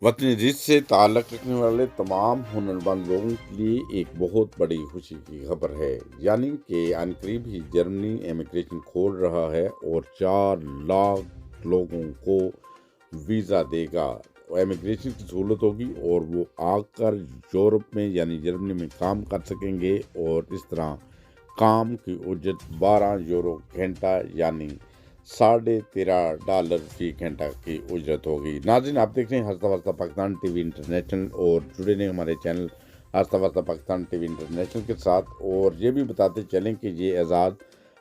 वतन रिज से ताल्लुक़ रखने वाले तमाम हुनरमंद लोगों के लिए एक बहुत बड़ी खुशी की खबर है। यानी कि अनकरीब ही जर्मनी इमिग्रेशन खोल रहा है और 4 लाख लोगों को वीज़ा देगा। इमिग्रेशन की सहूलत होगी और वो आकर यूरोप में यानी जर्मनी में काम कर सकेंगे और इस तरह काम की उजरत 12 यूरो घंटा यानी $13.5 फी घंटा की उजरत होगी। नाज़रीन, आप देख रहे हैं हंसता वस्ता पाकिस्तान टीवी इंटरनेशनल और जुड़े रहें हमारे चैनल हंसता वस्ता पाकिस्तान टीवी इंटरनेशनल के साथ। और ये भी बताते चलें कि ये एजाज़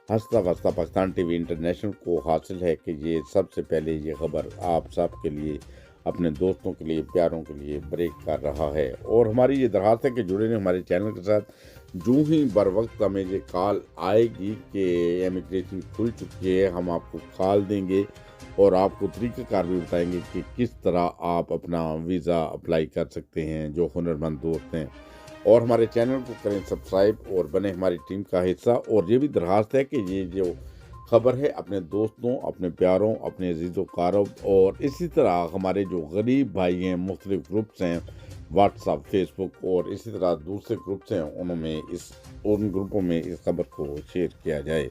हंसता वस्ता पाकिस्तान टीवी इंटरनेशनल को हासिल है कि ये सबसे पहले ये खबर आप सब के लिए, अपने दोस्तों के लिए, प्यारों के लिए ब्रेक कर रहा है। और हमारी ये दरख्वास्त है कि जुड़े रहें हमारे चैनल के साथ। जो ही बर वक्त हमें ये कॉल आएगी कि इमिग्रेशन खुल चुकी है, हम आपको कॉल देंगे और आपको तरीक़ाकार भी बताएंगे कि किस तरह आप अपना वीज़ा अप्लाई कर सकते हैं। जो हुनरमंद दोस्त हैं और हमारे चैनल को करें सब्सक्राइब और बने हमारी टीम का हिस्सा। और ये भी दरख्वास्त है कि ये जो खबर है अपने दोस्तों, अपने प्यारों, अपने अजीज़ों कारब और इसी तरह हमारे जो गरीब भाई हैं, मुख्तलिफ ग्रुप्स हैं, व्हाट्सअप, फेसबुक और इसी तरह दूसरे ग्रुप्स हैं, उन ग्रुपों में इस खबर को शेयर किया जाए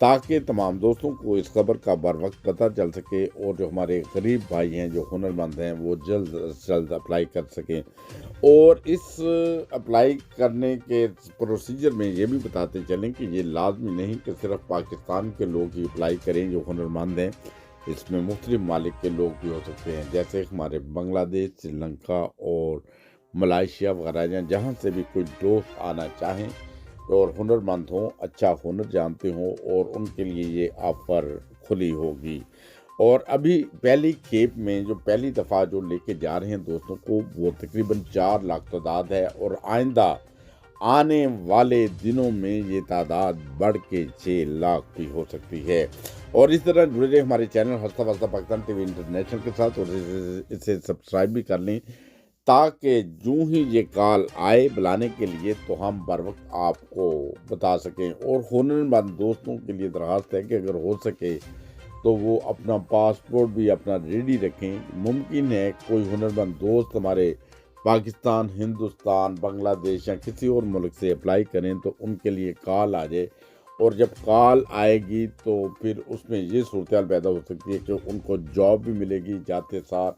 ताकि तमाम दोस्तों को इस खबर का बर वक्त पता चल सके और जो हमारे गरीब भाई हैं, जो हुनरमंद हैं, वो जल्द से जल्द अप्लाई कर सकें। और इस अप्लाई करने के प्रोसीजर में ये भी बताते चलें कि ये लाजमी नहीं कि सिर्फ पाकिस्तान के लोग ही अप्लाई करें जो हुनरमंद हैं। इसमें मुख्तलिफ मालिक के लोग भी हो सकते हैं, जैसे हमारे बांग्लादेश, श्रीलंका और मलाइशिया वगैरह, जहाँ से भी कोई दोस्त आना चाहें और हुनरमंद हों, अच्छा हुनर जानते हों, और उनके लिए ये ऑफ़र खुली होगी। और अभी पहली खेप में जो पहली दफ़ा जो लेके जा रहे हैं दोस्तों को, वो तकरीबन 4 लाख तादाद है और आइंदा आने वाले दिनों में ये तादाद बढ़ के 6 लाख भी हो सकती है। और इस तरह जुड़े रहे हमारे चैनल हंसता वस्ता पाकिस्तान टीवी इंटरनेशनल के साथ और इसे सब्सक्राइब भी कर लें ताकि जो ही ये कॉल आए बुलाने के लिए तो हम बर वक्त आपको बता सकें। और हुनरमंद दोस्तों के लिए दरख्वास्त है कि अगर हो सके तो वो अपना पासपोर्ट भी अपना रेडी रखें। मुमकिन है कोई हुनरमंद दोस्त हमारे पाकिस्तान, हिंदुस्तान, बांग्लादेश या किसी और मुल्क से अप्लाई करें तो उनके लिए कॉल आ जाए। और जब कॉल आएगी तो फिर उसमें ये सूरत पैदा हो सकती है कि उनको जॉब भी मिलेगी जाते साथ,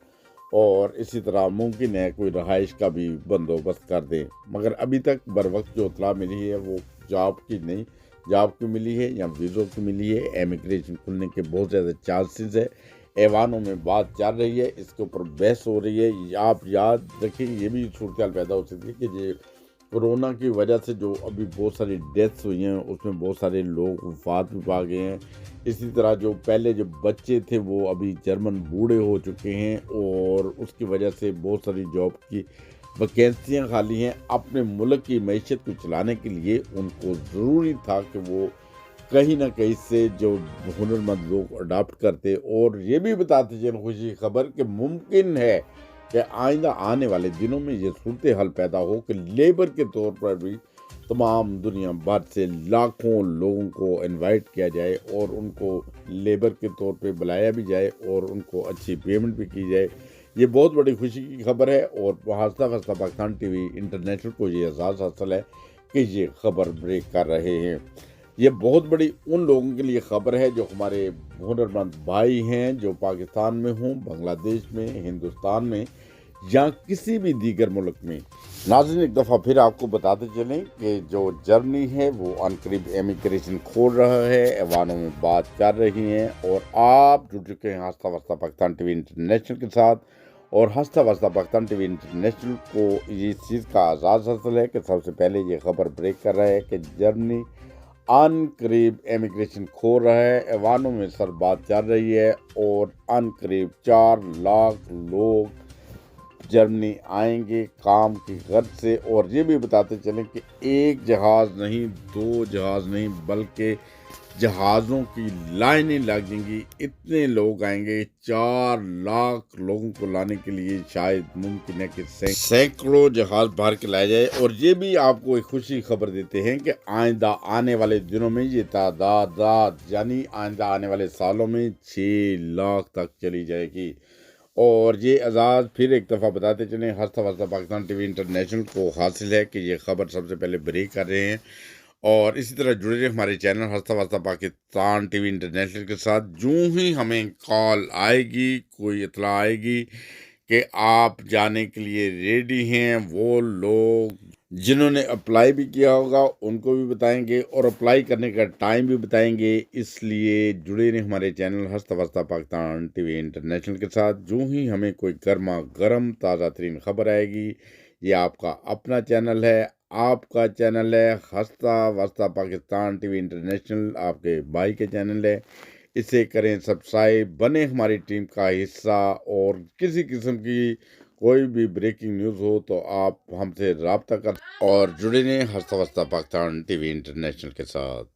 और इसी तरह मुमकिन है कोई रहाइश का भी बंदोबस्त कर दें। मगर अभी तक बर वक्त जो इतला मिली है वो जॉब की नहीं, जॉब की मिली है या वीज़ों की मिली है। इमिग्रेशन खुलने के बहुत ज़्यादा चांसेस है, ऐवानों में बात चल रही है, इसके ऊपर बहस हो रही है। आप याद रखें, ये भी सूरत पैदा हो सकती है कि ये कोरोना की वजह से जो अभी बहुत सारी डेथ्स हुई हैं उसमें बहुत सारे लोग वफात भी पा गए हैं। इसी तरह जो पहले जो बच्चे थे वो अभी जर्मन बूढ़े हो चुके हैं और उसकी वजह से बहुत सारी जॉब की वैकेंसियाँ खाली हैं। अपने मुल्क की मैशत को चलाने के लिए उनको ज़रूरी था कि वो कहीं ना कहीं से जो हुनरमंद लोग अडाप्ट करते। और ये भी बताते चलें खुशी की खबर कि मुमकिन है कि आइंदा आने वाले दिनों में ये सूरत हाल पैदा हो कि लेबर के तौर पर भी तमाम दुनिया भर से लाखों लोगों को इनवाइट किया जाए और उनको लेबर के तौर पे बुलाया भी जाए और उनको अच्छी पेमेंट भी की जाए। ये बहुत बड़ी खुशी की खबर है और हंसता वस्ता पाकिस्तान टीवी इंटरनेशनल को ये एहसास हासिल है कि ये खबर ब्रेक कर रहे हैं। ये बहुत बड़ी उन लोगों के लिए खबर है जो हमारे हुनरमंद भाई हैं, जो पाकिस्तान में हों, बांग्लादेश में, हिंदुस्तान में या किसी भी दीगर मुल्क में। नाज़रीन, एक दफ़ा फिर आपको बताते चलें कि जो जर्मनी है वो अनकरीब इमिग्रेशन खोल रहा है, ऐवानों में बात कर रही हैं और आप जुड़ चुके हैं हंसता वस्ता पाकिस्तान टीवी इंटरनेशनल के साथ। और हंसता वस्ता पाकिस्तान टीवी इंटरनेशनल को ये चीज़ का आज़ाद हासिल है कि सबसे पहले ये खबर ब्रेक कर रहा है कि जर्मनी अनकरीब इमिग्रेशन खोल रहा है, ऐवानों में सर बात चल रही है और अनकरीब 4 लाख लोग जर्मनी आएंगे काम की गर्ज से। और ये भी बताते चलें कि एक जहाज़ नहीं, 2 जहाज़ नहीं, बल्कि जहाज़ों की लाइनें लग जाएंगी। इतने लोग आएंगे, 4 लाख लोगों को लाने के लिए शायद मुमकिन है कि सैकड़ों जहाज़ भर के लाए जाए। और ये भी आपको एक खुशी खबर देते हैं कि आइंदा आने वाले दिनों में ये तादाद यानी आइंदा आने वाले सालों में 6 लाख तक चली जाएगी। اور یہ اعزاز پھر ایک دفعہ بتاتے چلیں ہستہ وستہ پاکستان ٹی وی انٹرنیشنل کو حاصل ہے کہ یہ خبر سب سے پہلے بریک کر رہے ہیں، اور اسی طرح جڑے رہے ہمارے چینل ہستہ وستہ پاکستان ٹی وی انٹرنیشنل کے ساتھ۔ جو ہی ہمیں کال آئے گی، کوئی اطلاع آئے گی کہ آپ جانے کے لیے ریڈی ہیں، وہ لوگ جنہوں نے اپلائی بھی کیا ہوگا ان کو بھی بتائیں گے، اور اپلائی کرنے کا ٹائم بھی بتائیں گے۔ اس لیے جڑے رہیں ہمارے چینل ہستہ وستہ پاکستان ٹی وی انٹرنیشنل کے ساتھ۔ جو ہی ہمیں کوئی گرما گرم تازہ ترین خبر آئے گی، یہ آپ کا اپنا چینل ہے، آپ کا چینل ہے ہستہ وستہ پاکستان ٹی وی انٹرنیشنل، آپ کے بھائی کے چینل ہے، اسے کریں سبسکرائب، بنے ہماری ٹیم کا حصہ، اور کسی قسم کی کوئی بھی بریکنگ نیوز ہو تو آپ ہم سے رابطہ کر اور جڑے رہیں ہستہ وستہ پاکستان ٹی وی انٹرنیشنل کے ساتھ۔